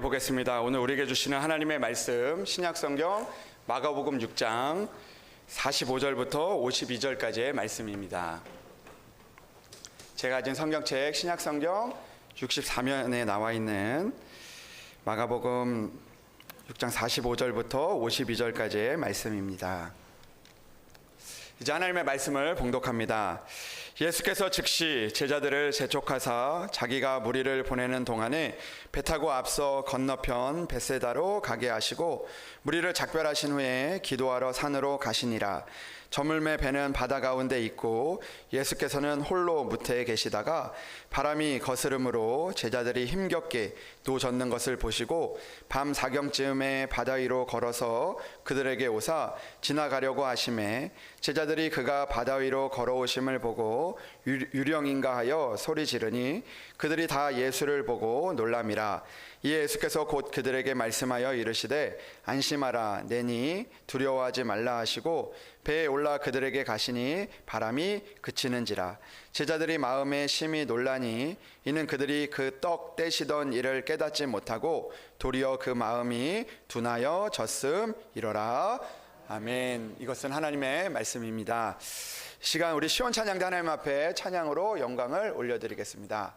보겠습니다. 오늘 우리에게 주시는 하나님의 말씀 신약성경 마가복음 6장 45절부터 52절까지의 말씀입니다. 제가 가진 성경책 신약성경 64면에 나와 있는 마가복음 6장 45절부터 52절까지의 말씀입니다. 이제 하나님의 말씀을 봉독합니다. 예수께서 즉시 제자들을 재촉하사 자기가 무리를 보내는 동안에 배 타고 앞서 건너편 벳세다로 가게 하시고 무리를 작별하신 후에 기도하러 산으로 가시니라. 저물매 배는 바다 가운데 있고 예수께서는 홀로 무태에 계시다가 바람이 거스름으로 제자들이 힘겹게 노젓는 것을 보시고 밤 사경쯤에 바다 위로 걸어서 그들에게 오사 지나가려고 하심에 제자들이 그가 바다 위로 걸어오심을 보고 유령인가 하여 소리 지르니 그들이 다 예수를 보고 놀람이라. 이에 예수께서 곧 그들에게 말씀하여 이르시되 안심하라 내니 두려워하지 말라 하시고 배에 올라 그들에게 가시니 바람이 그치는지라. 제자들이 마음에 심히 놀라니 이는 그들이 그 떡 떼시던 일을 깨닫지 못하고 도리어 그 마음이 둔하여 졌음이로라. 아멘. 이것은 하나님의 말씀입니다. 시간 우리 시온찬양대 하나님 앞에 찬양으로 영광을 올려드리겠습니다.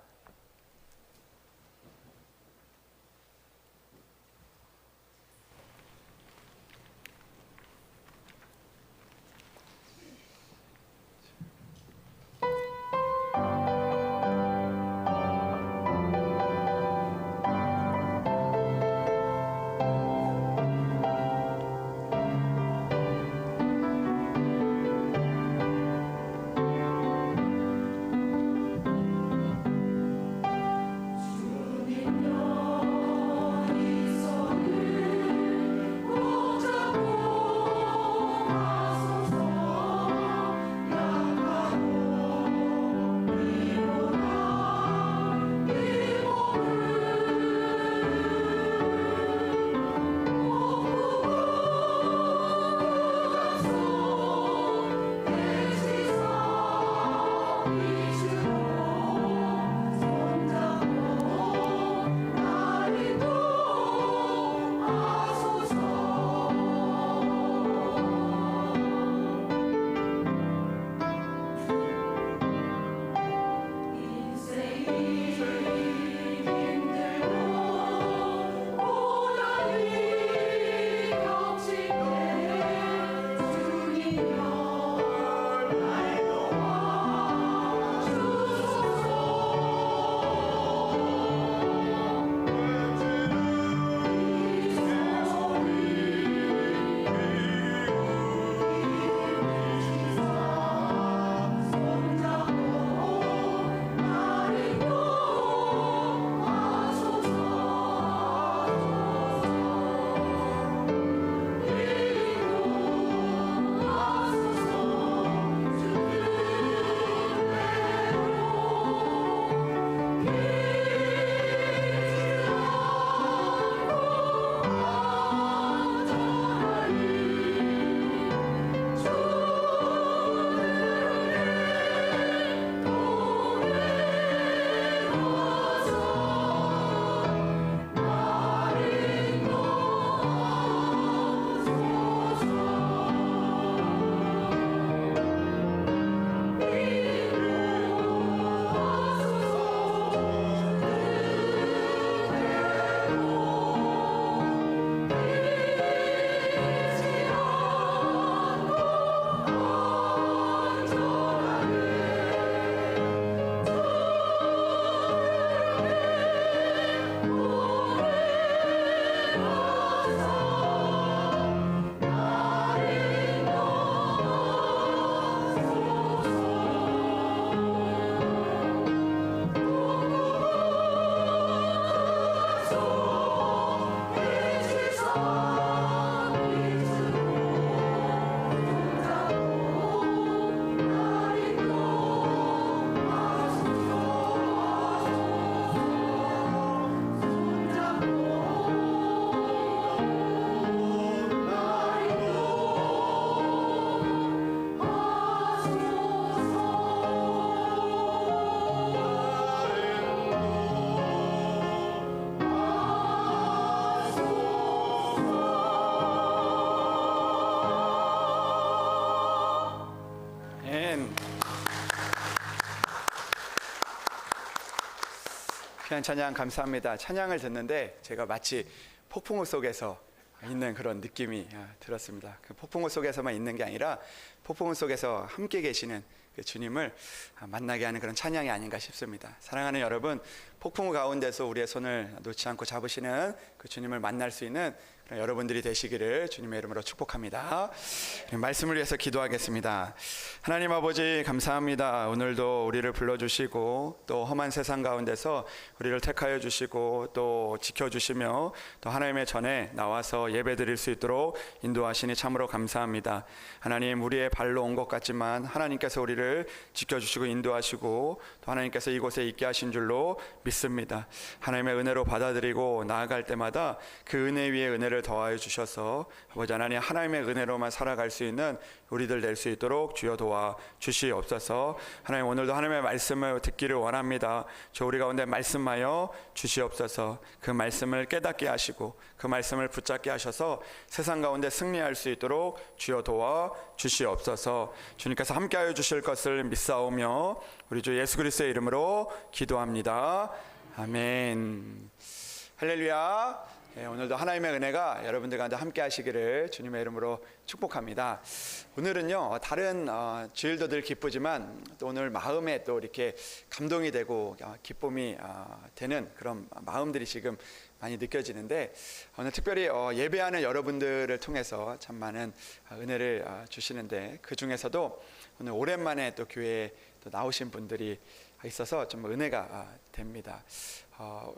귀한 찬양 감사합니다. 찬양을 듣는데 제가 마치 폭풍우 속에서 있는 그런 느낌이 들었습니다. 그 폭풍우 속에서만 있는 게 아니라 폭풍우 속에서 함께 계시는 그 주님을 만나게 하는 그런 찬양이 아닌가 싶습니다. 사랑하는 여러분, 폭풍우 가운데서 우리의 손을 놓지 않고 잡으시는 그 주님을 만날 수 있는 여러분들이 되시기를 주님의 이름으로 축복합니다. 말씀을 위해서 기도하겠습니다. 하나님 아버지 감사합니다. 오늘도 우리를 불러주시고 또 험한 세상 가운데서 우리를 택하여 주시고 또 지켜주시며 또 하나님의 전에 나와서 예배 드릴 수 있도록 인도하시니 참으로 감사합니다. 하나님, 우리의 발로 온 것 같지만 하나님께서 우리를 지켜주시고 인도하시고 또 하나님께서 이곳에 있게 하신 줄로 믿습니다. 하나님의 은혜로 받아들이고 나아갈 때마다 그 은혜 위에 은혜를 더하여 주셔서 아버지 하나님, 하나님의 은혜로만 살아갈 수 있는 우리들 될 수 있도록 주여 도와 주시옵소서. 하나님, 오늘도 하나님의 말씀을 듣기를 원합니다. 저 우리 가운데 말씀하여 주시옵소서. 그 말씀을 깨닫게 하시고 그 말씀을 붙잡게 하셔서 세상 가운데 승리할 수 있도록 주여 도와 주시옵소서. 주님께서 함께하여 주실 것을 믿사오며 우리 주 예수 그리스도의 이름으로 기도합니다. 아멘. 할렐루야. 오늘도 하나님의 은혜가 여러분들 가운데 함께 하시기를 주님의 이름으로 축복합니다. 오늘은요, 다른 주일도 늘 기쁘지만 또 오늘 마음에 또 이렇게 감동이 되고 기쁨이 되는 그런 마음들이 지금 많이 느껴지는데, 오늘 특별히 예배하는 여러분들을 통해서 참 많은 은혜를 주시는데, 그 중에서도 오늘 오랜만에 또 교회에 또 나오신 분들이 있어서 좀 은혜가 됩니다.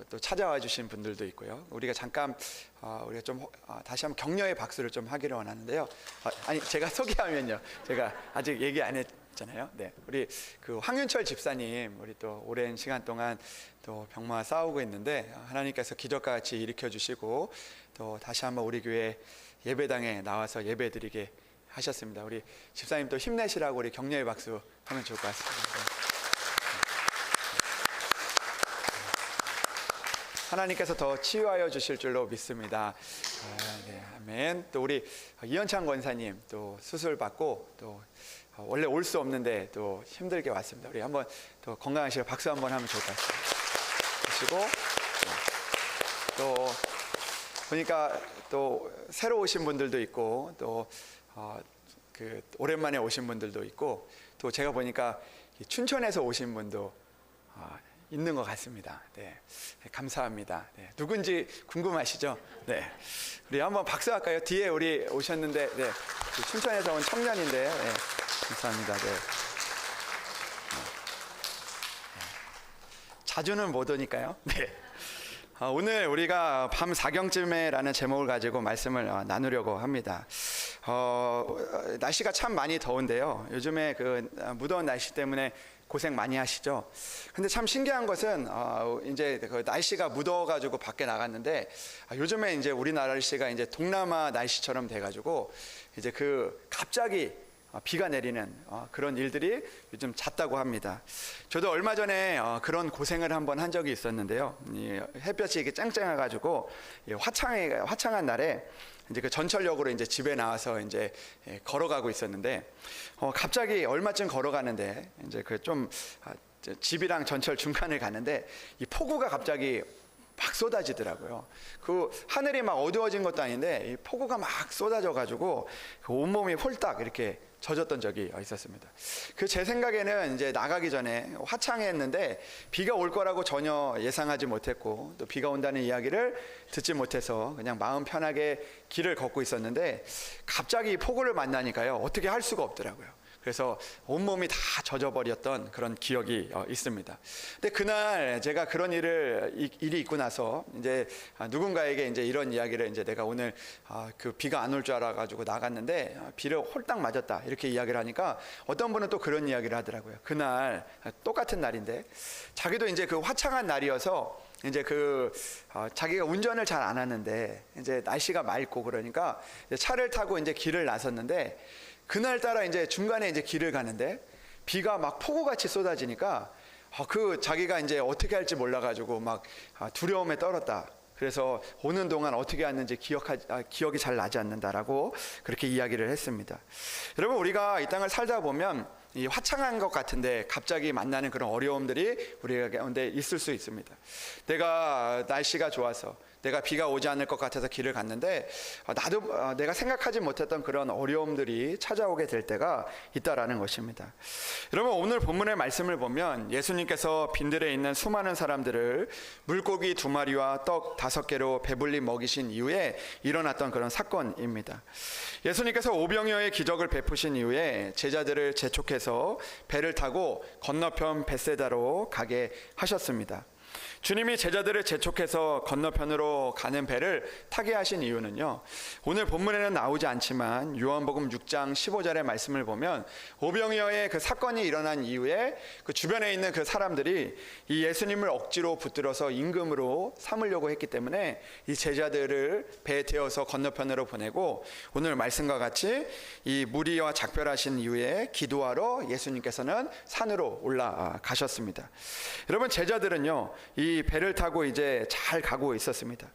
또 찾아와 주신 분들도 있고요. 우리가 잠깐 우리가 좀 다시 한번 격려의 박수를 좀 하기를 원하는데요. 아니, 제가 소개하면요, 제가 아직 얘기 안 했잖아요. 네, 우리 그 황윤철 집사님, 우리 또 오랜 시간 동안 또 병마와 싸우고 있는데 하나님께서 기적과 같이 일으켜 주시고 또 다시 한번 우리 교회 예배당에 나와서 예배드리게 하셨습니다. 우리 집사님 또 힘내시라고 우리 격려의 박수 하면 좋을 것 같습니다. 하나님께서 더 치유하여 주실 줄로 믿습니다. 네, 아멘. 또 우리 이현창 권사님 또 수술 받고 또 원래 올 수 없는데 또 힘들게 왔습니다. 우리 한번 또 건강하시고 박수 한번 하면 좋을 것 같습니다. 그리고 또 보니까 또 새로 오신 분들도 있고 또 그 오랜만에 오신 분들도 있고 또 제가 보니까 춘천에서 오신 분도 있는 것 같습니다. 네, 감사합니다. 네, 누군지 궁금하시죠? 네, 우리 한번 박수할까요? 뒤에 우리 오셨는데, 네, 춘천에서 온 청년인데, 네, 감사합니다. 네. 자주는 못 오니까요. 네. 오늘 우리가 밤 사경쯤에라는 제목을 가지고 말씀을 나누려고 합니다. 날씨가 참 많이 더운데요. 요즘에 그 무더운 날씨 때문에 고생 많이 하시죠. 근데 참 신기한 것은 이제 그 날씨가 무더워가지고 밖에 나갔는데 요즘에 이제 우리나라 날씨가 이제 동남아 날씨처럼 돼가지고 이제 그 갑자기 비가 내리는 그런 일들이 요즘 잦다고 합니다. 저도 얼마 전에 그런 고생을 한번 한 적이 있었는데요. 햇볕이 이렇게 쨍쨍해가지고 화창한 날에 이제 그 전철역으로 이제 집에 나와서 이제 걸어가고 있었는데 갑자기 얼마쯤 걸어가는데 이제 그 좀 집이랑 전철 중간을 가는데 이 폭우가 갑자기 막 쏟아지더라고요. 그 하늘이 막 어두워진 것도 아닌데 이 폭우가 막 쏟아져가지고 그 온몸이 홀딱 이렇게 젖었던 적이 있었습니다. 그 제 생각에는 이제 나가기 전에 화창했는데 비가 올 거라고 전혀 예상하지 못했고 또 비가 온다는 이야기를 듣지 못해서 그냥 마음 편하게 길을 걷고 있었는데 갑자기 폭우를 만나니까요, 어떻게 할 수가 없더라고요. 그래서 온몸이 다 젖어버렸던 그런 기억이 있습니다. 근데 그날 제가 그런 일이 있고 나서 이제 누군가에게 이제 이런 이야기를 이제 내가 오늘 그 비가 안 올 줄 알아가지고 나갔는데 비를 홀딱 맞았다 이렇게 이야기를 하니까 어떤 분은 또 그런 이야기를 하더라고요. 그날 똑같은 날인데 자기도 이제 그 화창한 날이어서 이제 자기가 운전을 잘 안 하는데 이제 날씨가 맑고 그러니까 차를 타고 이제 길을 나섰는데 그날따라 이제 중간에 이제 길을 가는데 비가 막 폭우같이 쏟아지니까 그 자기가 이제 어떻게 할지 몰라가지고 막 두려움에 떨었다. 그래서 오는 동안 어떻게 왔는지 기억이 잘 나지 않는다라고 그렇게 이야기를 했습니다. 여러분, 우리가 이 땅을 살다 보면 이 화창한 것 같은데 갑자기 만나는 그런 어려움들이 우리 가운데 있을 수 있습니다. 내가 날씨가 좋아서, 내가 비가 오지 않을 것 같아서 길을 갔는데 나도 내가 생각하지 못했던 그런 어려움들이 찾아오게 될 때가 있다라는 것입니다. 여러분, 오늘 본문의 말씀을 보면 예수님께서 빈들에 있는 수많은 사람들을 물고기 2마리와 떡 5개로 배불리 먹이신 이후에 일어났던 그런 사건입니다. 예수님께서 오병이어의 기적을 베푸신 이후에 제자들을 재촉해서 배를 타고 건너편 벳세다로 가게 하셨습니다. 주님이 제자들을 재촉해서 건너편으로 가는 배를 타게 하신 이유는요, 오늘 본문에는 나오지 않지만 요한복음 6장 15절의 말씀을 보면 오병이어의 그 사건이 일어난 이후에 그 주변에 있는 그 사람들이 이 예수님을 억지로 붙들어서 임금으로 삼으려고 했기 때문에 이 제자들을 배에 태워서 건너편으로 보내고, 오늘 말씀과 같이 이 무리와 작별하신 이후에 기도하러 예수님께서는 산으로 올라가셨습니다. 여러분, 제자들은요, 이 배를 타고 이제 잘 가고 있었습니다.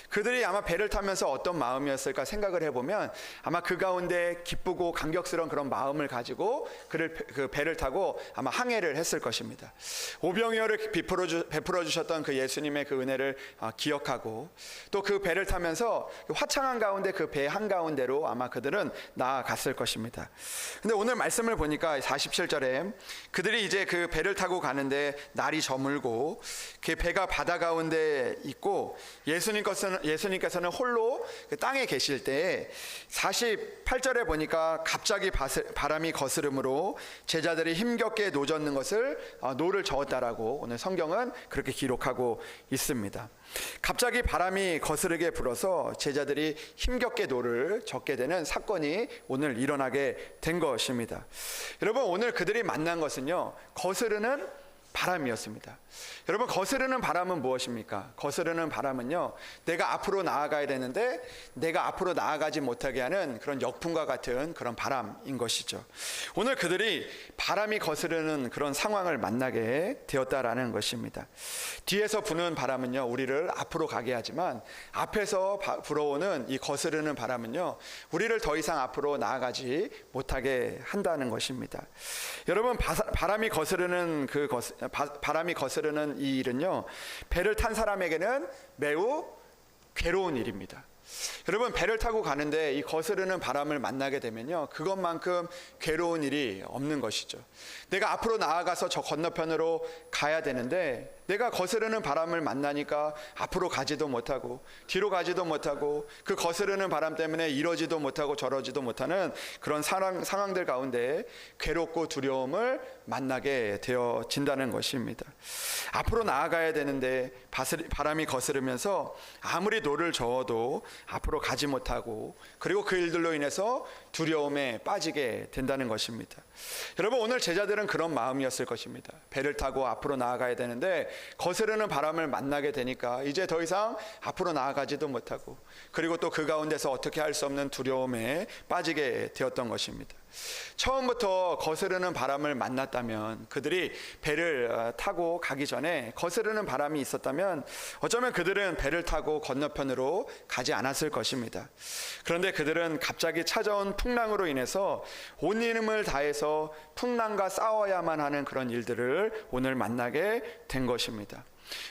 그들이 아마 배를 타면서 어떤 마음이었을까 생각을 해보면 아마 그 가운데 기쁘고 감격스러운 그런 마음을 가지고 그 배를 타고 아마 항해를 했을 것입니다. 오병이어를 베풀어 주셨던 그 예수님의 그 은혜를 기억하고, 또 그 배를 타면서 화창한 가운데 그 배 한가운데로 아마 그들은 나아갔을 것입니다. 근데 오늘 말씀을 보니까 47절에 그들이 이제 그 배를 타고 가는데 날이 저물고 그 배가 바다 가운데 있고 예수님께서는 홀로 그 땅에 계실 때 48절에 보니까 갑자기 바람이 거스름으로 제자들이 힘겹게 노젓는 것을 노를 저었다라고 오늘 성경은 그렇게 기록하고 있습니다. 갑자기 바람이 거스르게 불어서 제자들이 힘겹게 노를 젓게 되는 사건이 오늘 일어나게 된 것입니다. 여러분, 오늘 그들이 만난 것은요, 거스르는 바람이었습니다. 여러분, 거스르는 바람은 무엇입니까? 거스르는 바람은요, 내가 앞으로 나아가야 되는데 내가 앞으로 나아가지 못하게 하는 그런 역풍과 같은 그런 바람인 것이죠. 오늘 그들이 바람이 거스르는 그런 상황을 만나게 되었다라는 것입니다. 뒤에서 부는 바람은요, 우리를 앞으로 가게 하지만 앞에서 불어오는 이 거스르는 바람은요, 우리를 더 이상 앞으로 나아가지 못하게 한다는 것입니다. 여러분, 바람이 거스르는 이 일은요, 배를 탄 사람에게는 매우 괴로운 일입니다. 여러분, 배를 타고 가는데 이 거스르는 바람을 만나게 되면요, 그것만큼 괴로운 일이 없는 것이죠. 내가 앞으로 나아가서 저 건너편으로 가야 되는데 내가 거스르는 바람을 만나니까 앞으로 가지도 못하고 뒤로 가지도 못하고 그 거스르는 바람 때문에 이러지도 못하고 저러지도 못하는 그런 상황들 가운데 괴롭고 두려움을 만나게 되어진다는 것입니다. 앞으로 나아가야 되는데 바람이 거스르면서 아무리 노를 저어도 앞으로 가지 못하고, 그리고 그 일들로 인해서 두려움에 빠지게 된다는 것입니다. 여러분, 오늘 제자들은 그런 마음이었을 것입니다. 배를 타고 앞으로 나아가야 되는데 거스르는 바람을 만나게 되니까 이제 더 이상 앞으로 나아가지도 못하고, 그리고 또 그 가운데서 어떻게 할 수 없는 두려움에 빠지게 되었던 것입니다. 처음부터 거스르는 바람을 만났다면, 그들이 배를 타고 가기 전에 거스르는 바람이 있었다면 어쩌면 그들은 배를 타고 건너편으로 가지 않았을 것입니다. 그런데 그들은 갑자기 찾아온 풍랑으로 인해서 온 힘을 다해서 풍랑과 싸워야만 하는 그런 일들을 오늘 만나게 된 것입니다.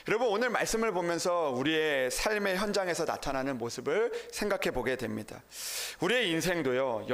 여러분, 오늘 말씀을 보면서 우리의 삶의 현장에서 나타나는 모습을 생각해 보게 됩니다. 우리의 인생도요,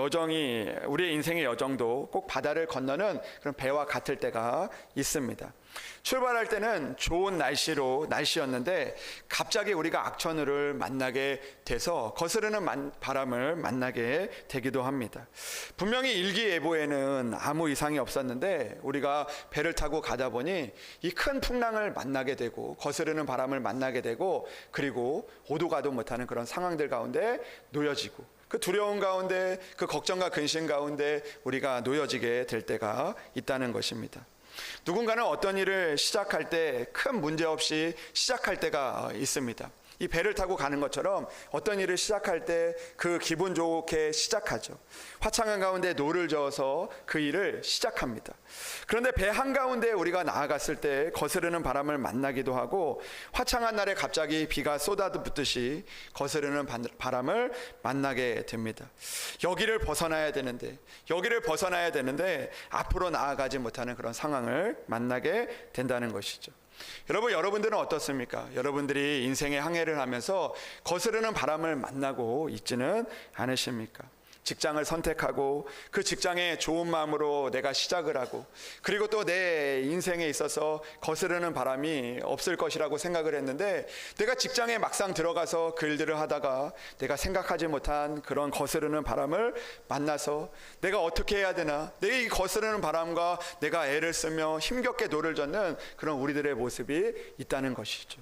우리의 인생의 여정도 꼭 바다를 건너는 그런 배와 같을 때가 있습니다. 출발할 때는 좋은 날씨였는데 갑자기 우리가 악천후를 만나게 돼서 거스르는 바람을 만나게 되기도 합니다. 분명히 일기예보에는 아무 이상이 없었는데 우리가 배를 타고 가다 보니 이 큰 풍랑을 만나게 되고 거스르는 바람을 만나게 되고, 그리고 오도 가도 못하는 그런 상황들 가운데 놓여지고, 그 두려움 가운데, 그 걱정과 근심 가운데 우리가 놓여지게 될 때가 있다는 것입니다. 누군가는 어떤 일을 시작할 때 큰 문제 없이 시작할 때가 있습니다. 이 배를 타고 가는 것처럼 어떤 일을 시작할 때 그 기분 좋게 시작하죠. 화창한 가운데 노를 저어서 그 일을 시작합니다. 그런데 배 한가운데 우리가 나아갔을 때 거스르는 바람을 만나기도 하고, 화창한 날에 갑자기 비가 쏟아붓듯이 거스르는 바람을 만나게 됩니다. 여기를 벗어나야 되는데 앞으로 나아가지 못하는 그런 상황을 만나게 된다는 것이죠. 여러분들은 어떻습니까? 여러분들이 인생의 항해를 하면서 거스르는 바람을 만나고 있지는 않으십니까? 직장을 선택하고 그 직장에 좋은 마음으로 내가 시작을 하고, 그리고 또 내 인생에 있어서 거스르는 바람이 없을 것이라고 생각을 했는데, 내가 직장에 막상 들어가서 그 일들을 하다가 내가 생각하지 못한 그런 거스르는 바람을 만나서 내가 어떻게 해야 되나, 내 이 거스르는 바람과 내가 애를 쓰며 힘겹게 노를 젓는 그런 우리들의 모습이 있다는 것이죠.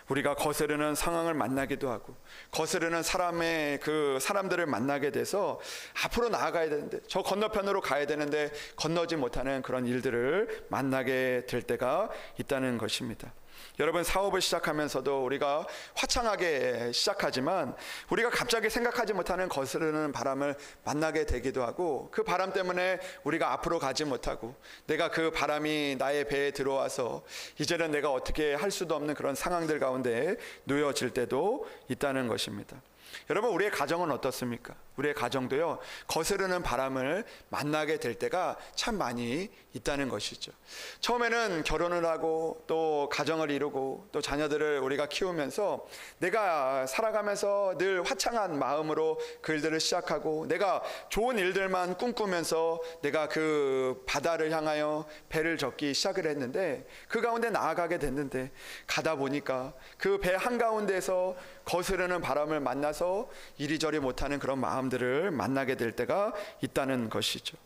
우리가 거스르는 상황을 만나기도 하고, 거스르는 사람들을 만나게 돼서 앞으로 나아가야 되는데, 저 건너편으로 가야 되는데 건너지 못하는 그런 일들을 만나게 될 때가 있다는 것입니다. 여러분, 사업을 시작하면서도 우리가 화창하게 시작하지만 우리가 갑자기 생각하지 못하는 거스르는 바람을 만나게 되기도 하고, 그 바람 때문에 우리가 앞으로 가지 못하고, 내가 그 바람이 나의 배에 들어와서 이제는 내가 어떻게 할 수도 없는 그런 상황들 가운데 놓여질 때도 있다는 것입니다. 여러분, 우리의 가정은 어떻습니까? 우리의 가정도요, 거스르는 바람을 만나게 될 때가 참 많이 있다는 것이죠. 처음에는 결혼을 하고 또 가정을 이루고 또 자녀들을 우리가 키우면서 내가 살아가면서 늘 화창한 마음으로 그 일들을 시작하고, 내가 좋은 일들만 꿈꾸면서 내가 그 바다를 향하여 배를 젓기 시작을 했는데, 그 가운데 나아가게 됐는데, 가다 보니까 그 배 한가운데에서 거스르는 바람을 만나서 이리저리 못하는 그런 마음들을 만나게 될 때가 있다는 것이죠.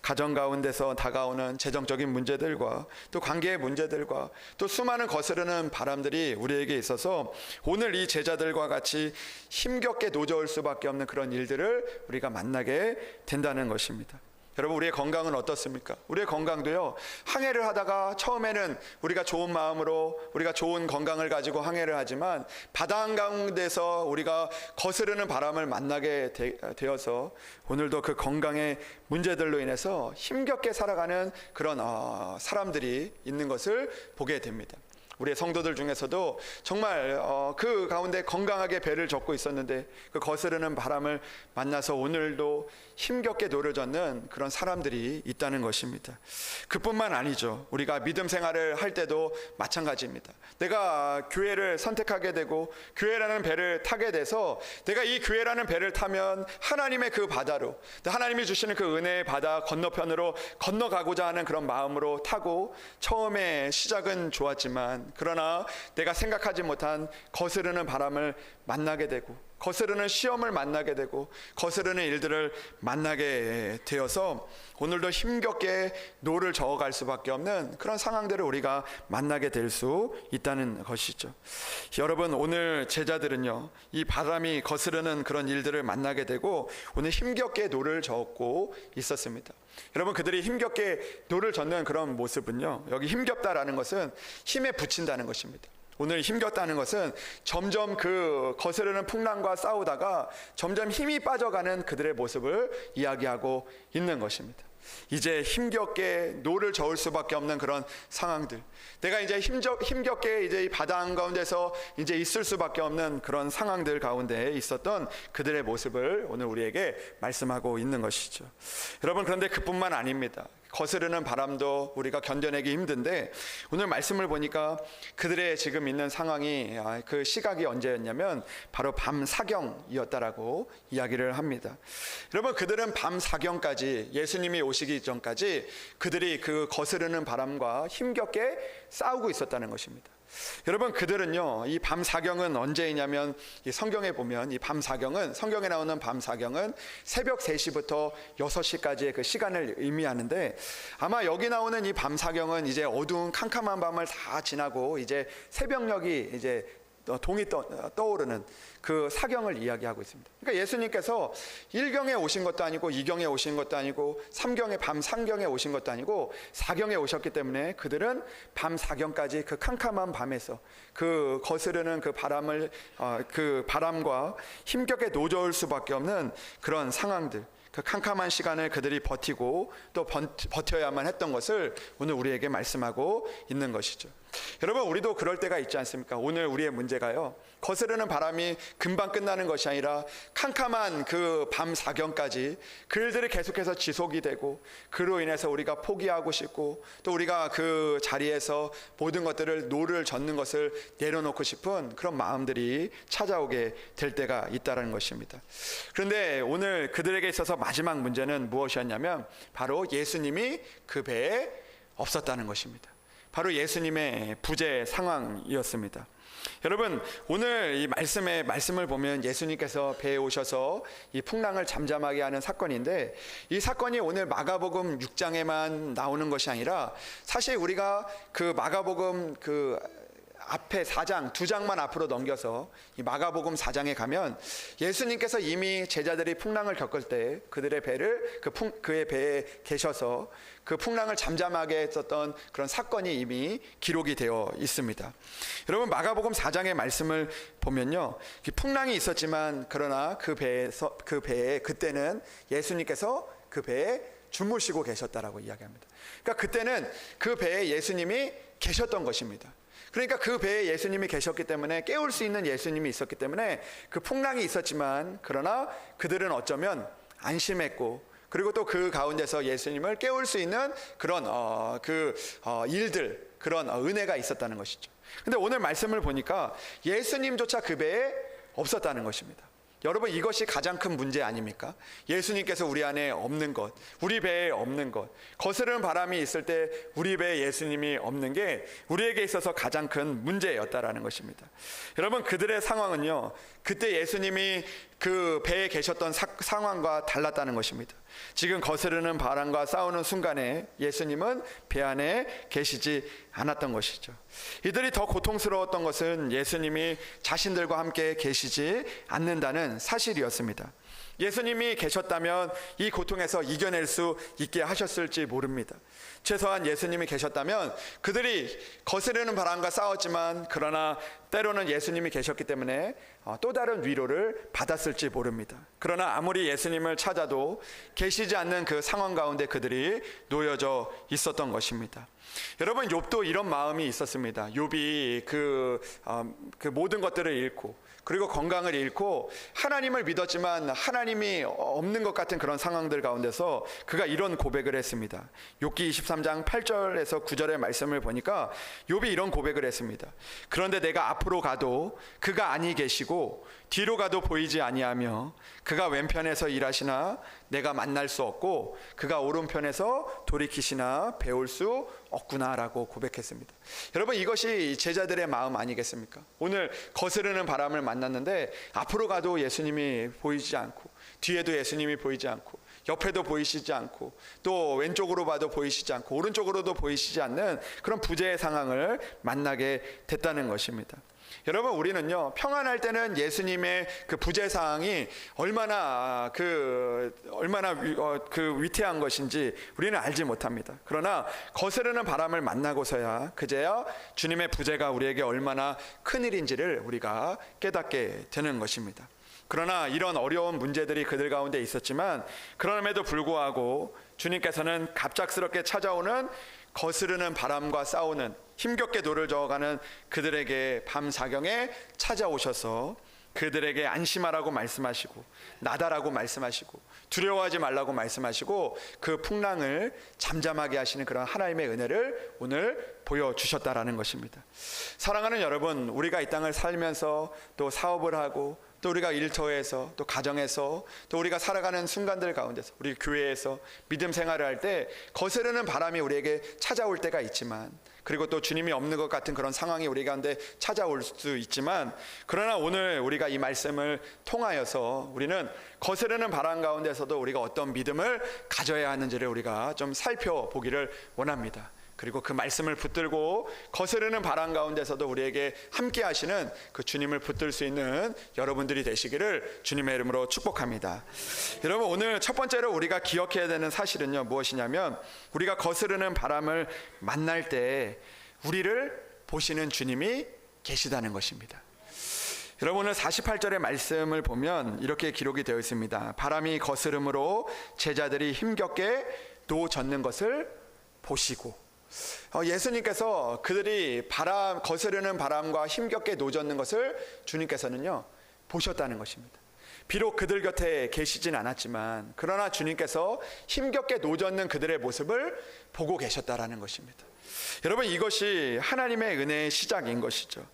가정 가운데서 다가오는 재정적인 문제들과 또 관계의 문제들과 또 수많은 거스르는 바람들이 우리에게 있어서 오늘 이 제자들과 같이 힘겹게 노져올 수밖에 없는 그런 일들을 우리가 만나게 된다는 것입니다. 여러분, 우리의 건강은 어떻습니까? 우리의 건강도요, 항해를 하다가 처음에는 우리가 좋은 마음으로 우리가 좋은 건강을 가지고 항해를 하지만 바다 한가운데서 우리가 거스르는 바람을 만나게 되어서 오늘도 그 건강의 문제들로 인해서 힘겹게 살아가는 그런 사람들이 있는 것을 보게 됩니다. 우리의 성도들 중에서도 정말 그 가운데 건강하게 배를 젓고 있었는데 그 거스르는 바람을 만나서 오늘도 힘겹게 노를 젓는 그런 사람들이 있다는 것입니다. 그뿐만 아니죠. 우리가 믿음 생활을 할 때도 마찬가지입니다. 내가 교회를 선택하게 되고 교회라는 배를 타게 돼서 내가 이 교회라는 배를 타면 하나님의 그 바다로, 하나님이 주시는 그 은혜의 바다 건너편으로 건너가고자 하는 그런 마음으로 타고, 처음에 시작은 좋았지만 그러나 내가 생각하지 못한 거스르는 바람을 만나게 되고, 거스르는 시험을 만나게 되고, 거스르는 일들을 만나게 되어서 오늘도 힘겹게 노를 저어갈 수밖에 없는 그런 상황들을 우리가 만나게 될 수 있다는 것이죠. 여러분, 오늘 제자들은요, 이 바람이 거스르는 그런 일들을 만나게 되고 오늘 힘겹게 노를 저었고 있었습니다. 여러분, 그들이 힘겹게 노를 젓는 그런 모습은요, 여기 힘겹다라는 것은 힘에 부친다는 것입니다. 오늘 힘겹다는 것은 점점 그 거스르는 풍랑과 싸우다가 점점 힘이 빠져가는 그들의 모습을 이야기하고 있는 것입니다. 이제 힘겹게 노를 저을 수밖에 없는 그런 상황들, 내가 이제 힘겹게 이제 이 바다 한가운데서 이제 있을 수밖에 없는 그런 상황들 가운데 있었던 그들의 모습을 오늘 우리에게 말씀하고 있는 것이죠. 여러분, 그런데 그뿐만 아닙니다. 거스르는 바람도 우리가 견뎌내기 힘든데 오늘 말씀을 보니까 그들의 지금 있는 상황이 그 시각이 언제였냐면 바로 밤 사경이었다라고 이야기를 합니다. 여러분, 그들은 밤 사경까지, 예수님이 오시기 전까지 그들이 그 거스르는 바람과 힘겹게 싸우고 있었다는 것입니다. 여러분, 그들은요, 이 밤 사경은 언제이냐면, 이 성경에 보면 이 밤 사경은, 성경에 나오는 밤 사경은 새벽 3시부터 6시까지의 그 시간을 의미하는데, 아마 여기 나오는 이 밤 사경은 이제 어두운 캄캄한 밤을 다 지나고 이제 새벽녘이 이제 동이 떠오르는 그 사경을 이야기하고 있습니다. 그러니까 예수님께서 1경에 오신 것도 아니고 2경에 오신 것도 아니고 3경에 밤 3경에 오신 것도 아니고 4경에 오셨기 때문에 그들은 밤 4경까지 그 캄캄한 밤에서 그 거스르는 그 바람을 그 바람과 힘겹게 노져올 수밖에 없는 그런 상황들, 그 캄캄한 시간을 그들이 버티고 또 버텨야만 했던 것을 오늘 우리에게 말씀하고 있는 것이죠. 여러분, 우리도 그럴 때가 있지 않습니까? 오늘 우리의 문제가요, 거스르는 바람이 금방 끝나는 것이 아니라 캄캄한 그 밤 4경까지 그들이 계속해서 지속이 되고, 그로 인해서 우리가 포기하고 싶고 또 우리가 그 자리에서 모든 것들을 노를 젓는 것을 내려놓고 싶은 그런 마음들이 찾아오게 될 때가 있다는 것입니다. 그런데 오늘 그들에게 있어서 마지막 문제는 무엇이었냐면 바로 예수님이 그 배에 없었다는 것입니다. 바로 예수님의 부재 상황이었습니다. 여러분, 오늘 이 말씀을 보면 예수님께서 배에 오셔서 이 풍랑을 잠잠하게 하는 사건인데, 이 사건이 오늘 마가복음 6장에만 나오는 것이 아니라 사실 우리가 그 마가복음 그 앞에 4장, 2장만 앞으로 넘겨서 이 마가복음 4장에 가면 예수님께서 이미 제자들이 풍랑을 겪을 때 그들의 배를 그의 배에 계셔서 그 풍랑을 잠잠하게 했었던 그런 사건이 이미 기록이 되어 있습니다. 여러분, 마가복음 4장의 말씀을 보면요, 풍랑이 있었지만 그러나 그 배에 그때는 예수님께서 그 배에 주무시고 계셨다라고 이야기합니다. 그러니까 그때는 그 배에 예수님이 계셨던 것입니다. 그러니까 그 배에 예수님이 계셨기 때문에, 깨울 수 있는 예수님이 있었기 때문에 그 풍랑이 있었지만 그러나 그들은 어쩌면 안심했고, 그리고 또 그 가운데서 예수님을 깨울 수 있는 그런 일들, 그런 은혜가 있었다는 것이죠. 근데 오늘 말씀을 보니까 예수님조차 그 배에 없었다는 것입니다. 여러분, 이것이 가장 큰 문제 아닙니까? 예수님께서 우리 안에 없는 것, 우리 배에 없는 것, 거스르는 바람이 있을 때 우리 배에 예수님이 없는 게 우리에게 있어서 가장 큰 문제였다라는 것입니다. 여러분, 그들의 상황은요, 그때 예수님이 그 배에 계셨던 상황과 달랐다는 것입니다. 지금 거스르는 바람과 싸우는 순간에 예수님은 배 안에 계시지 않았던 것이죠. 이들이 더 고통스러웠던 것은 예수님이 자신들과 함께 계시지 않는다는 사실이었습니다. 예수님이 계셨다면 이 고통에서 이겨낼 수 있게 하셨을지 모릅니다. 최소한 예수님이 계셨다면 그들이 거스르는 바람과 싸웠지만 그러나 때로는 예수님이 계셨기 때문에 또 다른 위로를 받았을지 모릅니다. 그러나 아무리 예수님을 찾아도 계시지 않는 그 상황 가운데 그들이 놓여져 있었던 것입니다. 여러분, 욥도 이런 마음이 있었습니다. 욥이 그 모든 것들을 잃고 그리고 건강을 잃고 하나님을 믿었지만 하나님이 없는 것 같은 그런 상황들 가운데서 그가 이런 고백을 했습니다. 욥기 23장 8절에서 9절의 말씀을 보니까 욥이 이런 고백을 했습니다. 그런데 내가 앞으로 가도 그가 아니 계시고 뒤로 가도 보이지 아니하며 그가 왼편에서 일하시나 내가 만날 수 없고 그가 오른편에서 돌이키시나 배울 수 없구나라고 고백했습니다. 여러분, 이것이 제자들의 마음 아니겠습니까? 오늘 거스르는 바람을 만났는데 앞으로 가도 예수님이 보이지 않고 뒤에도 예수님이 보이지 않고 옆에도 보이시지 않고 또 왼쪽으로 봐도 보이시지 않고 오른쪽으로도 보이시지 않는 그런 부재의 상황을 만나게 됐다는 것입니다. 여러분, 우리는요, 평안할 때는 예수님의 그 부재 사항이 얼마나 위태한 것인지 우리는 알지 못합니다. 그러나 거스르는 바람을 만나고서야 그제야 주님의 부재가 우리에게 얼마나 큰 일인지를 우리가 깨닫게 되는 것입니다. 그러나 이런 어려운 문제들이 그들 가운데 있었지만 그럼에도 불구하고 주님께서는 갑작스럽게 찾아오는 거스르는 바람과 싸우는 힘겹게 노를 저어가는 그들에게 밤 사경에 찾아오셔서 그들에게 안심하라고 말씀하시고 나다라고 말씀하시고 두려워하지 말라고 말씀하시고 그 풍랑을 잠잠하게 하시는 그런 하나님의 은혜를 오늘 보여주셨다라는 것입니다. 사랑하는 여러분, 우리가 이 땅을 살면서 또 사업을 하고 또 우리가 일터에서 또 가정에서 또 우리가 살아가는 순간들 가운데서 우리 교회에서 믿음 생활을 할 때 거스르는 바람이 우리에게 찾아올 때가 있지만, 그리고 또 주님이 없는 것 같은 그런 상황이 우리 가운데 찾아올 수 있지만, 그러나 오늘 우리가 이 말씀을 통하여서 우리는 거스르는 바람 가운데서도 우리가 어떤 믿음을 가져야 하는지를 우리가 좀 살펴보기를 원합니다. 그리고 그 말씀을 붙들고 거스르는 바람 가운데서도 우리에게 함께 하시는 그 주님을 붙들 수 있는 여러분들이 되시기를 주님의 이름으로 축복합니다. 여러분, 오늘 첫 번째로 우리가 기억해야 되는 사실은요, 무엇이냐면 우리가 거스르는 바람을 만날 때 우리를 보시는 주님이 계시다는 것입니다. 여러분, 오늘 48절의 말씀을 보면 이렇게 기록이 되어 있습니다. 바람이 거스름으로 제자들이 힘겹게 노젓는 것을 보시고, 예수님께서 그들이 거스르는 바람과 힘겹게 노젓는 것을 주님께서는요 보셨다는 것입니다. 비록 그들 곁에 계시진 않았지만 그러나 주님께서 힘겹게 노젓는 그들의 모습을 보고 계셨다라는 것입니다. 여러분, 이것이 하나님의 은혜의 시작인 것이죠.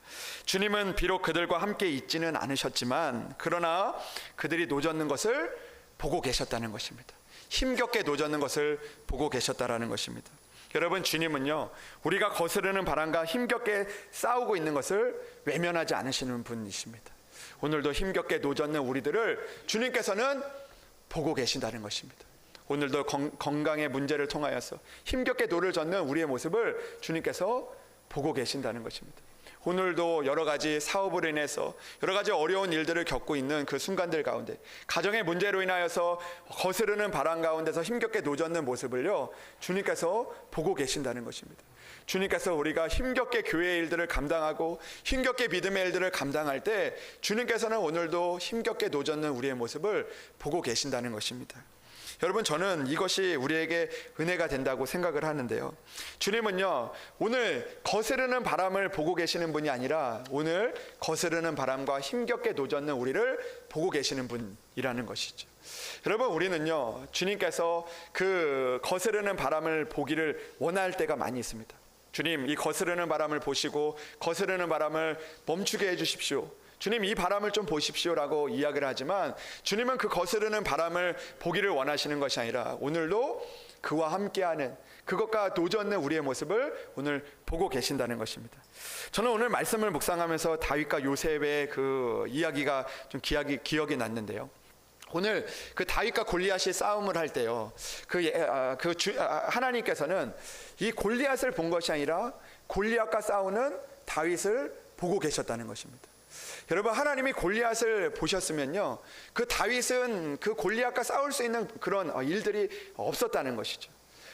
주님은 비록 그들과 함께 있지는 않으셨지만 그러나 그들이 노젓는 것을 보고 계셨다는 것입니다. 힘겹게 노젓는 것을 보고 계셨다라는 것입니다. 여러분, 주님은요 우리가 거스르는 바람과 힘겹게 싸우고 있는 것을 외면하지 않으시는 분이십니다. 오늘도 힘겹게 노젓는 우리들을 주님께서는 보고 계신다는 것입니다. 오늘도 건강의 문제를 통하여서 힘겹게 노를 젓는 우리의 모습을 주님께서 보고 계신다는 것입니다. 오늘도 여러 가지 사업으로 인해서 여러 가지 어려운 일들을 겪고 있는 그 순간들 가운데 가정의 문제로 인하여서 거스르는 바람 가운데서 힘겹게 노젓는 모습을요 주님께서 보고 계신다는 것입니다. 주님께서 우리가 힘겹게 교회의 일들을 감당하고 힘겹게 믿음의 일들을 감당할 때 주님께서는 오늘도 힘겹게 노젓는 우리의 모습을 보고 계신다는 것입니다. 여러분, 저는 이것이 우리에게 은혜가 된다고 생각을 하는데요. 주님은요 오늘 거스르는 바람을 보고 계시는 분이 아니라 오늘 거스르는 바람과 힘겹게 노젓는 우리를 보고 계시는 분이라는 것이죠. 여러분, 우리는요 주님께서 그 거스르는 바람을 보기를 원할 때가 많이 있습니다. 주님, 이 거스르는 바람을 보시고 거스르는 바람을 멈추게 해주십시오. 주님, 이 바람을 좀 보십시오라고 이야기를 하지만 주님은 그 거스르는 바람을 보기를 원하시는 것이 아니라 오늘도 그와 함께하는 그것과 노젓는 우리의 모습을 오늘 보고 계신다는 것입니다. 저는 오늘 말씀을 묵상하면서 다윗과 요셉의 그 이야기가 좀 기억이 났는데요. 오늘 그 다윗과 골리앗이 싸움을 할 때요, 하나님께서는 이 골리앗을 본 것이 아니라 골리앗과 싸우는 다윗을 보고 계셨다는 것입니다. 여러분, 하나님이 골리앗을 보셨으면요 그 다윗은 그 골리앗과 싸울 수 있는 그런 일들이 없었다는 것이죠.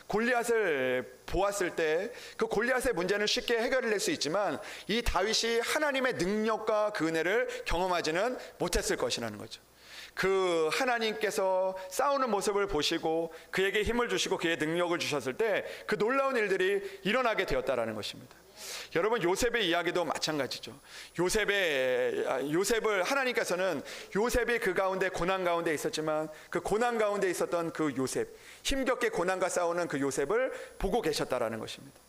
골리앗을 보았을 때 그 골리앗의 문제는 쉽게 해결을 낼 수 있지만 이 다윗이 하나님의 능력과 그 은혜를 경험하지는 못했을 것이라는 거죠. 그 하나님께서 싸우는 모습을 보시고 그에게 힘을 주시고 그의 능력을 주셨을 때 그 놀라운 일들이 일어나게 되었다라는 것입니다. 여러분, 요셉의 이야기도 마찬가지죠. 요셉을 하나님께서는 요셉이 그 가운데 고난 가운데 있었지만 그 고난 가운데 있었던 그 요셉, 힘겹게 고난과 싸우는 그 요셉을 보고 계셨다라는 것입니다.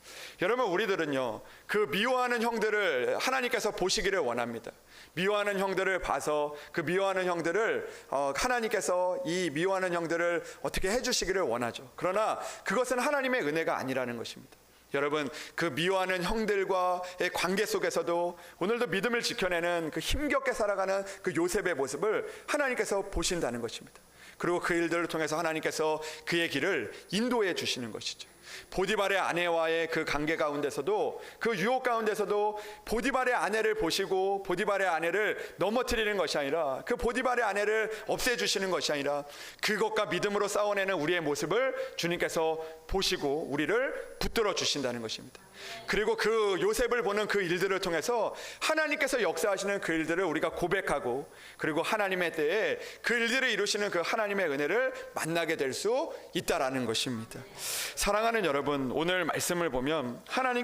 여러분, 우리들은요 그 미워하는 형들을 하나님께서 보시기를 원합니다. 미워하는 형들을 봐서 그 미워하는 형들을 하나님께서 이 미워하는 형들을 어떻게 해주시기를 원하죠. 그러나 그것은 하나님의 은혜가 아니라는 것입니다. 여러분, 그 미워하는 형들과의 관계 속에서도 오늘도 믿음을 지켜내는 그 힘겹게 살아가는 그 요셉의 모습을 하나님께서 보신다는 것입니다. 그리고 그 일들을 통해서 하나님께서 그의 길을 인도해 주시는 것이죠. 보디발의 아내와의 그 관계 가운데서도 그 유혹 가운데서도 보디발의 아내를 보시고 보디발의 아내를 넘어뜨리는 것이 아니라 그 보디발의 아내를 없애주시는 것이 아니라 그것과 믿음으로 싸워내는 우리의 모습을 주님께서 보시고 우리를 붙들어 주신다는 것입니다. 그리고 그 요셉을 보는 그 일들을 통해서 하나님께서 역사하시는 그 일들을 우리가 고백하고 그리고 하나님의 때에 그 일들을 이루시는 그 하나님의 은혜를 만나게 될 수 있다라는 것입니다. 사랑하는 여러분, 오늘 말씀을 보면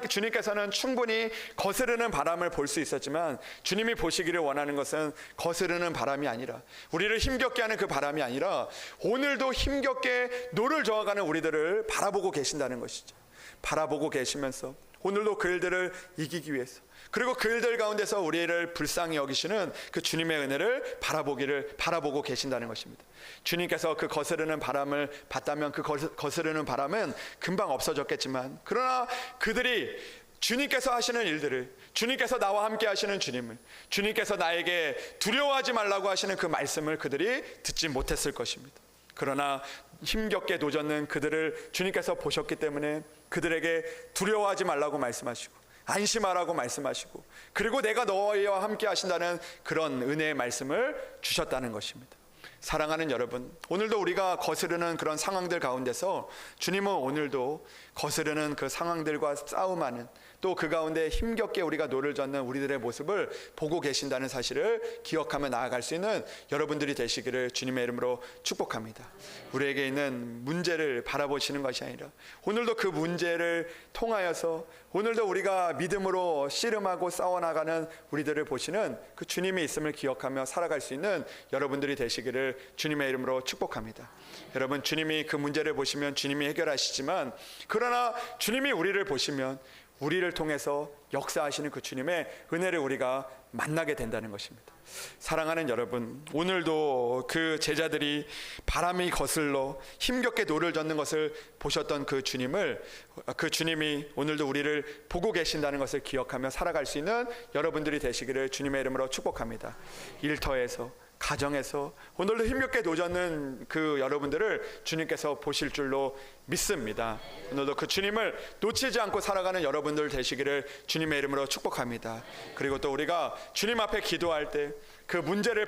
주님께서는 충분히 거스르는 바람을 볼 수 있었지만 주님이 보시기를 원하는 것은 거스르는 바람이 아니라 우리를 힘겹게 하는 그 바람이 아니라 오늘도 힘겹게 노를 저어가는 우리들을 바라보고 계신다는 것이죠. 바라보고 계시면서 오늘도 그 일들을 이기기 위해서 그리고 그 일들 가운데서 우리를 불쌍히 여기시는 그 주님의 은혜를 바라보고 계신다는 것입니다. 주님께서 그 거스르는 바람을 봤다면 그 거스르는 바람은 금방 없어졌겠지만 그러나 그들이 주님께서 하시는 일들을, 주님께서 나와 함께 하시는 주님을, 주님께서 나에게 두려워하지 말라고 하시는 그 말씀을 그들이 듣지 못했을 것입니다. 그러나 힘겹게 노젓는 그들을 주님께서 보셨기 때문에 그들에게 두려워하지 말라고 말씀하시고 안심하라고 말씀하시고 그리고 내가 너희와 함께 하신다는 그런 은혜의 말씀을 주셨다는 것입니다. 사랑하는 여러분, 오늘도 우리가 거스르는 그런 상황들 가운데서 주님은 오늘도 거스르는 그 상황들과 싸움하는 또 그 가운데 힘겹게 우리가 노를 젓는 우리들의 모습을 보고 계신다는 사실을 기억하며 나아갈 수 있는 여러분들이 되시기를 주님의 이름으로 축복합니다. 우리에게 있는 문제를 바라보시는 것이 아니라 오늘도 그 문제를 통하여서 오늘도 우리가 믿음으로 씨름하고 싸워나가는 우리들을 보시는 그 주님이 있음을 기억하며 살아갈 수 있는 여러분들이 되시기를 주님의 이름으로 축복합니다. 여러분, 주님이 그 문제를 보시면 주님이 해결하시지만 그러나 주님이 우리를 보시면 우리를 통해서 역사하시는 그 주님의 은혜를 우리가 만나게 된다는 것입니다. 사랑하는 여러분, 오늘도 그 제자들이 바람이 거슬러 힘겹게 노를 젓는 것을 보셨던 그 주님이 오늘도 우리를 보고 계신다는 것을 기억하며 살아갈 수 있는 여러분들이 되시기를 주님의 이름으로 축복합니다. 일터에서 가정에서 오늘도 힘겹게 노젓는 그 여러분들을 주님께서 보실 줄로 믿습니다. 오늘도 그 주님을 놓치지 않고 살아가는 여러분들 되시기를 주님의 이름으로 축복합니다. 그리고 또 우리가 주님 앞에 기도할 때 그 문제를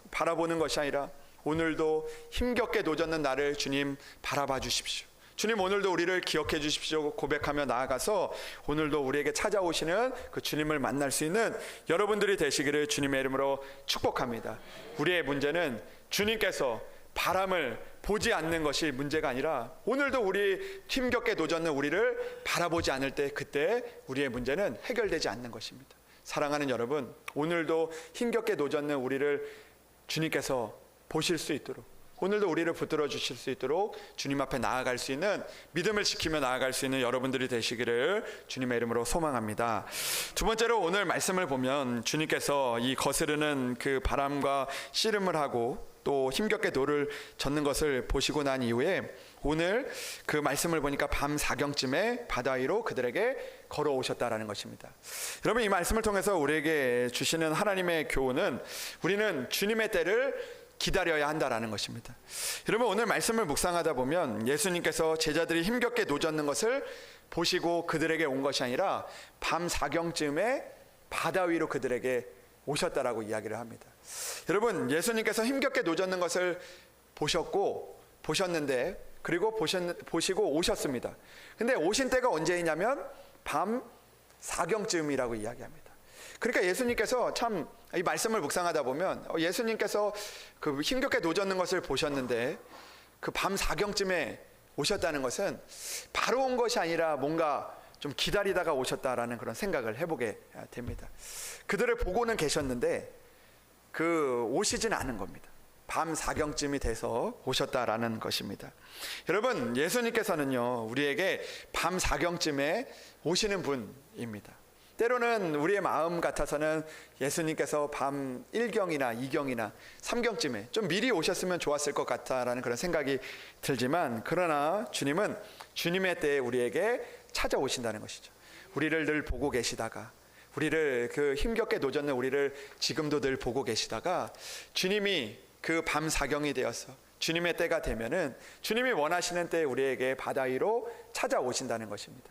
바라보는 것이 아니라 오늘도 힘겹게 노젓는 나를 주님 바라봐 주십시오. 주님, 오늘도 우리를 기억해 주십시오 고백하며 나아가서 오늘도 우리에게 찾아오시는 그 주님을 만날 수 있는 여러분들이 되시기를 주님의 이름으로 축복합니다. 우리의 문제는 주님께서 바람을 보지 않는 것이 문제가 아니라 오늘도 우리 힘겹게 노젓는 우리를 바라보지 않을 때 그때 우리의 문제는 해결되지 않는 것입니다. 사랑하는 여러분, 오늘도 힘겹게 노젓는 우리를 주님께서 보실 수 있도록 오늘도 우리를 붙들어 주실 수 있도록 주님 앞에 나아갈 수 있는 믿음을 지키며 나아갈 수 있는 여러분들이 되시기를 주님의 이름으로 소망합니다. 두 번째로 오늘 말씀을 보면 주님께서 이 거스르는 그 바람과 씨름을 하고 또 힘겹게 노를 젓는 것을 보시고 난 이후에 오늘 그 말씀을 보니까 밤 4경쯤에 바다 위로 그들에게 걸어오셨다라는 것입니다. 여러분, 이 말씀을 통해서 우리에게 주시는 하나님의 교훈은 우리는 주님의 때를 기다려야 한다라는 것입니다. 여러분, 오늘 말씀을 묵상하다 보면 예수님께서 제자들이 힘겹게 노젓는 것을 보시고 그들에게 온 것이 아니라 밤 4경쯤에 바다 위로 그들에게 오셨다라고 이야기를 합니다. 여러분, 예수님께서 힘겹게 노젓는 것을 보셨는데 그리고 보시고 오셨습니다. 근데 오신 때가 언제이냐면 밤 4경쯤이라고 이야기합니다. 그러니까 예수님께서 참 이 말씀을 묵상하다 보면 예수님께서 그 힘겹게 노젓는 것을 보셨는데 그 밤 4경쯤에 오셨다는 것은 바로 온 것이 아니라 뭔가 좀 기다리다가 오셨다라는 그런 생각을 해보게 됩니다. 그들을 보고는 계셨는데 오시진 않은 겁니다. 밤 4경쯤이 돼서 오셨다라는 것입니다. 여러분, 예수님께서는요 우리에게 밤 4경쯤에 오시는 분입니다. 때로는 우리의 마음 같아서는 예수님께서 밤 1경이나 2경이나 3경쯤에 좀 미리 오셨으면 좋았을 것 같다라는 그런 생각이 들지만 그러나 주님은 주님의 때에 우리에게 찾아오신다는 것이죠. 우리를 늘 보고 계시다가 우리를 그 힘겹게 노젓는 우리를 지금도 늘 보고 계시다가 주님이 그 밤 4경이 되어서 주님의 때가 되면은 주님이 원하시는 때에 우리에게 바다 위로 찾아오신다는 것입니다.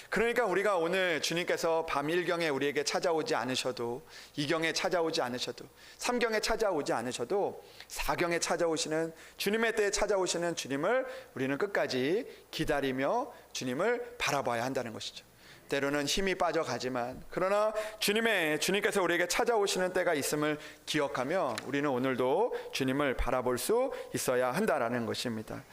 그러니까 우리가 오늘 주님께서 밤 1경에 우리에게 찾아오지 않으셔도 2경에 찾아오지 않으셔도 3경에 찾아오지 않으셔도 4경에 찾아오시는 주님의 때에 찾아오시는 주님을 우리는 끝까지 기다리며 주님을 바라봐야 한다는 것이죠. 때로는 힘이 빠져가지만 그러나 주님께서 우리에게 찾아오시는 때가 있음을 기억하며 우리는 오늘도 주님을 바라볼 수 있어야 한다라는 것입니다.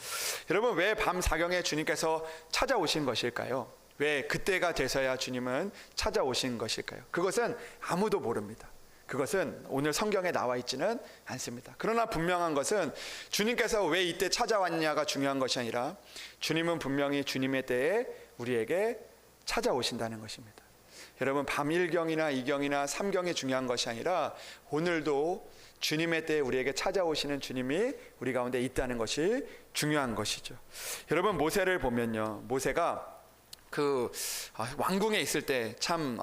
여러분, 왜 밤 4경에 주님께서 찾아오신 것일까요? 왜 그때가 돼서야 주님은 찾아오신 것일까요? 그것은 아무도 모릅니다. 그것은 오늘 성경에 나와 있지는 않습니다. 그러나 분명한 것은 주님께서 왜 이때 찾아왔냐가 중요한 것이 아니라 주님은 분명히 주님의 때에 우리에게 찾아오신다는 것입니다. 여러분, 밤 1경이나 2경이나 3경이 중요한 것이 아니라 오늘도 주님의 때에 우리에게 찾아오시는 주님이 우리 가운데 있다는 것이 중요한 것이죠. 여러분, 모세를 보면요 모세가 왕궁에 있을 때 참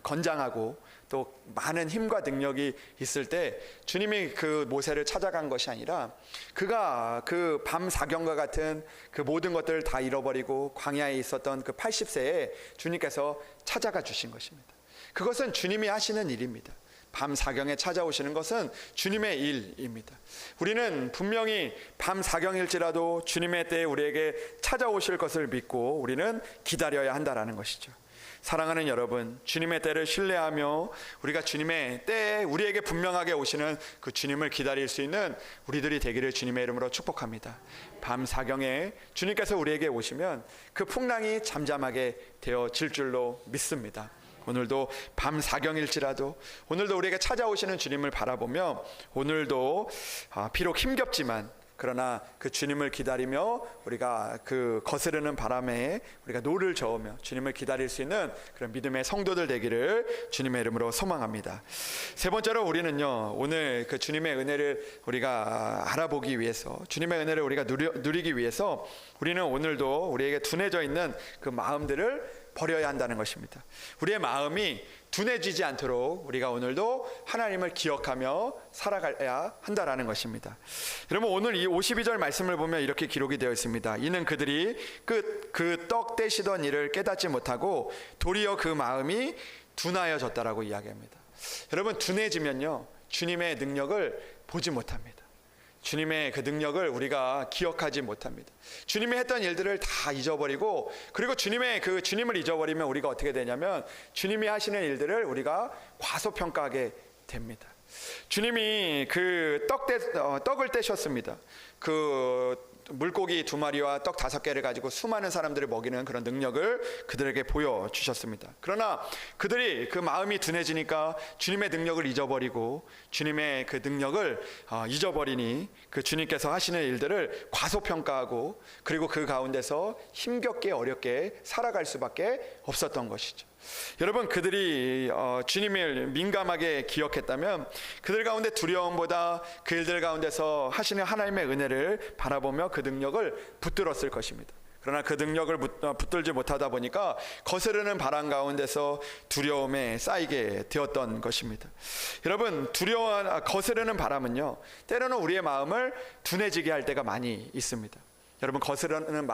건장하고 또 많은 힘과 능력이 있을 때 주님이 그 모세를 찾아간 것이 아니라 그가 그 밤 사경과 같은 그 모든 것들을 다 잃어버리고 광야에 있었던 그 80세에 주님께서 찾아가 주신 것입니다. 그것은 주님이 하시는 일입니다. 밤 사경에 찾아오시는 것은 주님의 일입니다. 우리는 분명히 밤 사경일지라도 주님의 때에 우리에게 찾아오실 것을 믿고 우리는 기다려야 한다라는 것이죠. 사랑하는 여러분, 주님의 때를 신뢰하며 우리가 주님의 때에 우리에게 분명하게 오시는 그 주님을 기다릴 수 있는 우리들이 되기를 주님의 이름으로 축복합니다. 밤 사경에 주님께서 우리에게 오시면 그 풍랑이 잠잠하게 되어질 줄로 믿습니다. 오늘도 밤 사경일지라도 오늘도 우리에게 찾아오시는 주님을 바라보며 오늘도 비록 힘겹지만 그러나 그 주님을 기다리며 우리가 그 거스르는 바람에 우리가 노를 저으며 주님을 기다릴 수 있는 그런 믿음의 성도들 되기를 주님의 이름으로 소망합니다. 세 번째로 우리는요, 오늘 그 주님의 은혜를 우리가 알아보기 위해서, 주님의 은혜를 우리가 누리기 위해서 우리는 오늘도 우리에게 둔해져 있는 그 마음들을 버려야 한다는 것입니다. 우리의 마음이 둔해지지 않도록 우리가 오늘도 하나님을 기억하며 살아가야 한다라는 것입니다. 여러분, 오늘 이 52절 말씀을 보면 이렇게 기록이 되어 있습니다. 이는 그들이 그 떡 떼시던 일을 깨닫지 못하고 도리어 그 마음이 둔하여졌다라고 이야기합니다. 여러분, 둔해지면요, 주님의 능력을 보지 못합니다. 주님의 그 능력을 우리가 기억하지 못합니다. 주님이 했던 일들을 다 잊어버리고, 그리고 주님을 잊어버리면 우리가 어떻게 되냐면 주님이 하시는 일들을 우리가 과소평가하게 됩니다. 주님이 그 떡을 떼셨습니다. 그 물고기 2마리와 떡 5개를 가지고 수많은 사람들을 먹이는 그런 능력을 그들에게 보여주셨습니다. 그러나 그들이 그 마음이 둔해지니까 주님의 능력을 잊어버리고 주님의 그 능력을 잊어버리니 그 주님께서 하시는 일들을 과소평가하고 그리고 그 가운데서 힘겹게 어렵게 살아갈 수밖에 없었던 것이죠. 여러분, 그들이 주님을 민감하게 기억했다면 그들 가운데 두려움보다 그 일들 가운데서 하시는 하나님의 은혜를 바라보며 그 능력을 붙들었을 것입니다. 그러나 그 능력을 붙들지 못하다 보니까 거스르는 바람 가운데서 두려움에 쌓이게 되었던 것입니다. 여러분, 거스르는 바람은요, 때로는 우리의 마음을 둔해지게 할 때가 많이 있습니다. 여러분, 거스르는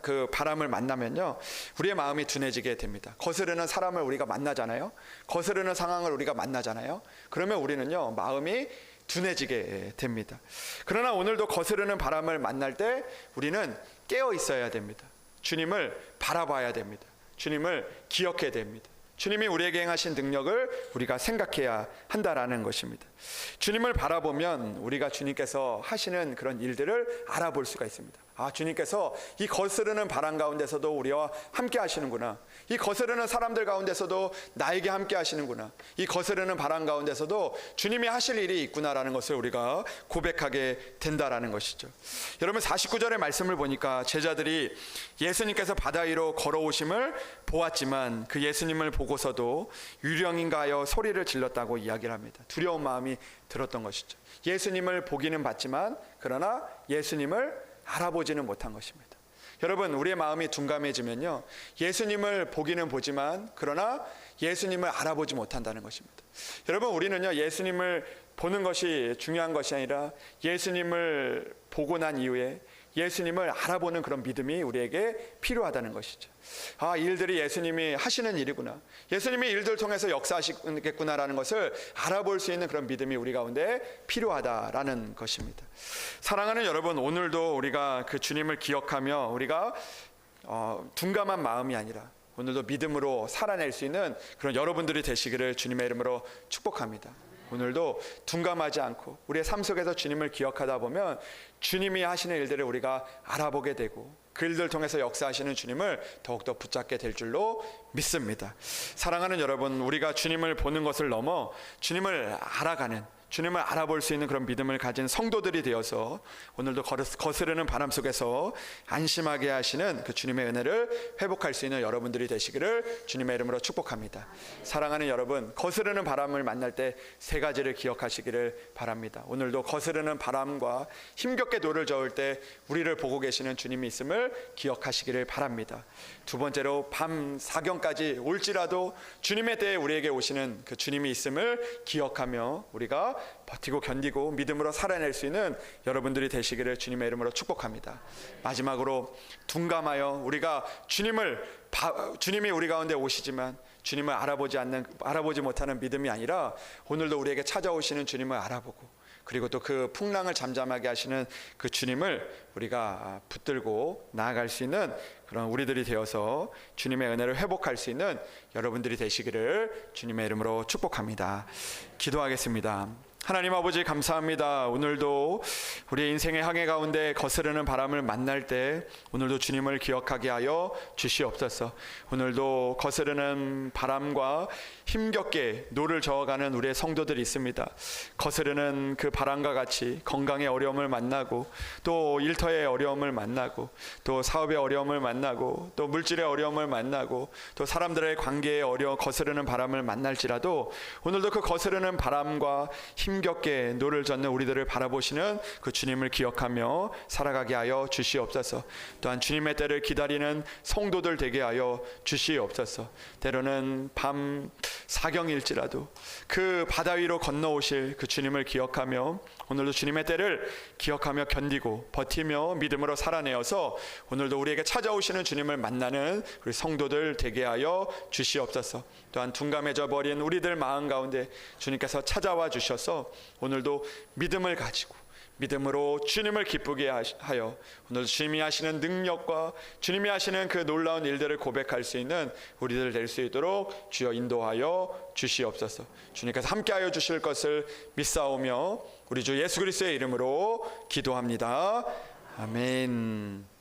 그 바람을 만나면요, 우리의 마음이 둔해지게 됩니다. 거스르는 사람을 우리가 만나잖아요. 거스르는 상황을 우리가 만나잖아요. 그러면 우리는요, 마음이 둔해지게 됩니다. 그러나 오늘도 거스르는 바람을 만날 때 우리는 깨어 있어야 됩니다. 주님을 바라봐야 됩니다. 주님을 기억해야 됩니다. 주님이 우리에게 행하신 능력을 우리가 생각해야 한다라는 것입니다. 주님을 바라보면 우리가 주님께서 하시는 그런 일들을 알아볼 수가 있습니다. 주님께서 이 거스르는 바람 가운데서도 우리와 함께 하시는구나. 이 거스르는 사람들 가운데서도 나에게 함께 하시는구나. 이 거스르는 바람 가운데서도 주님이 하실 일이 있구나라는 것을 우리가 고백하게 된다라는 것이죠. 여러분, 49절의 말씀을 보니까 제자들이 예수님께서 바다 위로 걸어오심을 보았지만 그 예수님을 보고서도 유령인가 하여 소리를 질렀다고 이야기를 합니다. 두려운 마음이 들었던 것이죠. 예수님을 보기는 봤지만 그러나 예수님을 알아보지는 못한 것입니다. 여러분, 우리의 마음이 둔감해지면요, 예수님을 보기는 보지만 그러나 예수님을 알아보지 못한다는 것입니다. 여러분, 우리는요, 예수님을 보는 것이 중요한 것이 아니라 예수님을 보고 난 이후에 예수님을 알아보는 그런 믿음이 우리에게 필요하다는 것이죠. 이 일들이 예수님이 하시는 일이구나, 예수님이 일들을 통해서 역사하시겠구나라는 것을 알아볼 수 있는 그런 믿음이 우리 가운데 필요하다라는 것입니다. 사랑하는 여러분, 오늘도 우리가 그 주님을 기억하며 우리가 둔감한 마음이 아니라 오늘도 믿음으로 살아낼 수 있는 그런 여러분들이 되시기를 주님의 이름으로 축복합니다. 오늘도 둔감하지 않고 우리의 삶 속에서 주님을 기억하다 보면 주님이 하시는 일들을 우리가 알아보게 되고 그 일들을 통해서 역사하시는 주님을 더욱더 붙잡게 될 줄로 믿습니다. 사랑하는 여러분, 우리가 주님을 보는 것을 넘어 주님을 알아가는, 주님을 알아볼 수 있는 그런 믿음을 가진 성도들이 되어서 오늘도 거스르는 바람 속에서 안심하게 하시는 그 주님의 은혜를 회복할 수 있는 여러분들이 되시기를 주님의 이름으로 축복합니다. 사랑하는 여러분, 거스르는 바람을 만날 때 세 가지를 기억하시기를 바랍니다. 오늘도 거스르는 바람과 힘겹게 노를 저을 때 우리를 보고 계시는 주님이 있음을 기억하시기를 바랍니다. 두 번째로 밤 사경까지 올지라도 주님의 때에 우리에게 오시는 그 주님이 있음을 기억하며 우리가 버티고 견디고 믿음으로 살아낼 수 있는 여러분들이 되시기를 주님의 이름으로 축복합니다. 마지막으로 둔감하여 우리가 주님이 우리 가운데 오시지만 주님을 알아보지 못하는 믿음이 아니라 오늘도 우리에게 찾아오시는 주님을 알아보고 그리고 또 그 풍랑을 잠잠하게 하시는 그 주님을 우리가 붙들고 나아갈 수 있는 그런 우리들이 되어서 주님의 은혜를 회복할 수 있는 여러분들이 되시기를 주님의 이름으로 축복합니다. 기도하겠습니다. 하나님 아버지 감사합니다. 오늘도 우리의 인생의 항해 가운데 거스르는 바람을 만날 때 오늘도 주님을 기억하게 하여 주시옵소서. 오늘도 거스르는 바람과 힘겹게 노를 저어가는 우리의 성도들이 있습니다. 거스르는 그 바람과 같이 건강의 어려움을 만나고 또 일터의 어려움을 만나고 또 사업의 어려움을 만나고 또 물질의 어려움을 만나고 또 사람들의 관계에 거스르는 바람을 만날지라도 오늘도 그 거스르는 바람과 힘겹게 노를 젓는 우리들을 바라보시는 그 주님을 기억하며 살아가게 하여 주시옵소서. 또한 주님의 때를 기다리는 성도들 되게 하여 주시옵소서. 때로는 밤 사경일지라도 그 바다 위로 건너오실 그 주님을 기억하며 오늘도 주님의 때를 기억하며 견디고 버티며 믿음으로 살아내어서 오늘도 우리에게 찾아오시는 주님을 만나는 우리 성도들 되게 하여 주시옵소서. 또한 둔감해져 버린 우리들 마음 가운데 주님께서 찾아와 주셔서 오늘도 믿음을 가지고 믿음으로 주님을 기쁘게 하여 오늘 주님이 하시는 능력과 주님이 하시는 그 놀라운 일들을 고백할 수 있는 우리들 될 수 있도록 주여 인도하여 주시옵소서. 주님께서 함께하여 주실 것을 믿사오며 우리 주 예수 그리스도의 이름으로 기도합니다. 아멘.